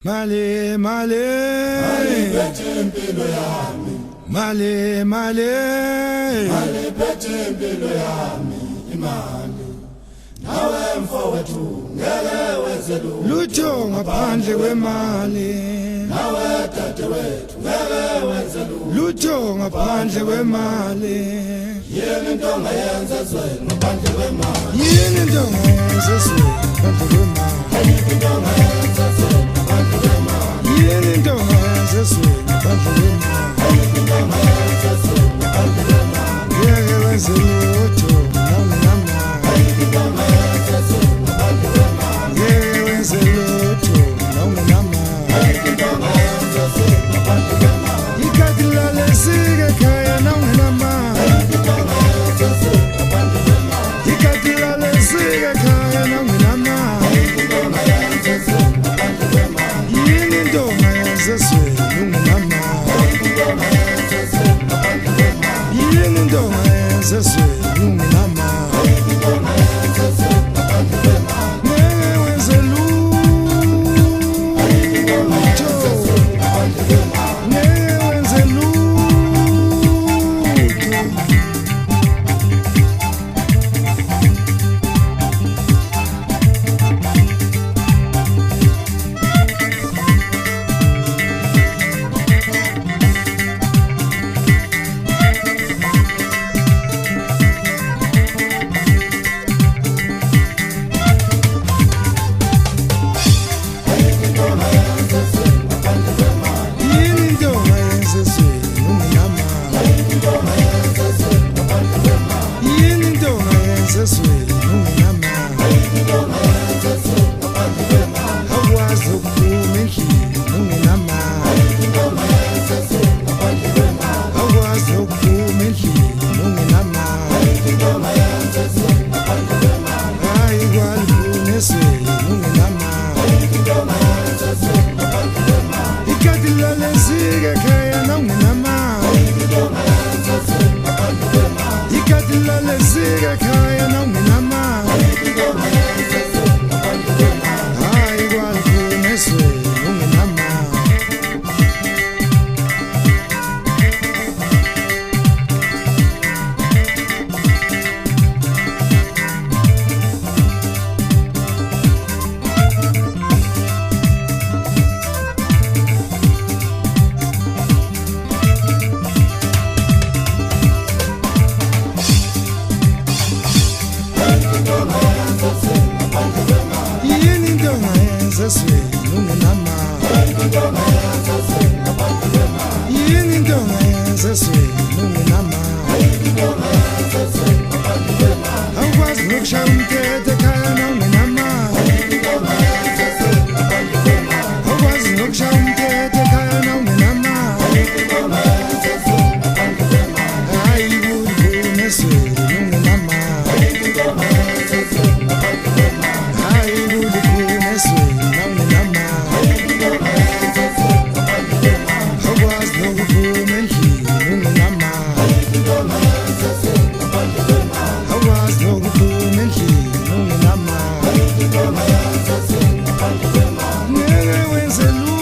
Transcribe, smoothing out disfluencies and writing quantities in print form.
Male, male, Maliphethe impilo yami, male, male, maliphethe impilo yami imali. Nawe mfowethu ngeke wenze lutho ngaphandle kwemali, nawe dadewethu ngeke wenze lutho ngaphandle kwemali, yini into ongayenza ezweni ngaphandle kwemali, yini into ongayenza ezweni ngaphandle kwemali, ayikho into ongayenza ezweni ngaphandle kwemali, yini into ongayenza ezweni ngaphandle kwemali, ayikho into ongayenza ezweni ngaphandle kwemali, ngeke wenze lutho nawungenamali, ayikho into ongayenza ezweni ngaphandle kwemali, ngeke wenze lutho nawungenamali, ayikho into ongayenza ezweni ngaphandle kwemali, ikhadi lalesike ekhaya nawungenamali, ayikho into ongayenza ezweni ngaphandle kwemali, ikhadi lalesike ekhaya nawungenamali, ayikho into ongayenza ezweni ngaphandle kwemali, yini into ongayenza ezweni ungenamali, ayikho into ongayenza ezweni ngaphandle kwemali, yini into ongayenza ezweni ungenamali, ayikho into ongayenza ezweni ngaphandle kwemali, ngeke wenze ayikho into ongayenza lutho, ezweni ngaphandle kwemali. ngeke wenze lutho. Yini into ongayenza ezweni ungenamali, yini into ongayenza ezweni ungenamali, awukwazi ukuphuma endlini ungenamali, awukwazi ukuphuma endlini ungenamali, hayi kwalibuna ezweni ungenamali, ikhadi lalesike ekhaya nawungenamali, ikhadi lalesike ekhaya nawungenamali, hayi kwalibuna ezweni ungenamali. Yini into ongayenza ezweni ungenamali, yini into ongayenza ezweni ungenamali, awukwazi nokushaya umthetho ekhaya nawungenamali, awukwazi nokushaya umthetho ekhaya nawungenamali, hayi kulibuna ezweni ungenamali, hayi kulibuna ezweni nawungenamali, awukwazi nokuphuma endlini ungenamali, awukwazi nokuphuma endlini ungenamali, ngeke wenze lutho.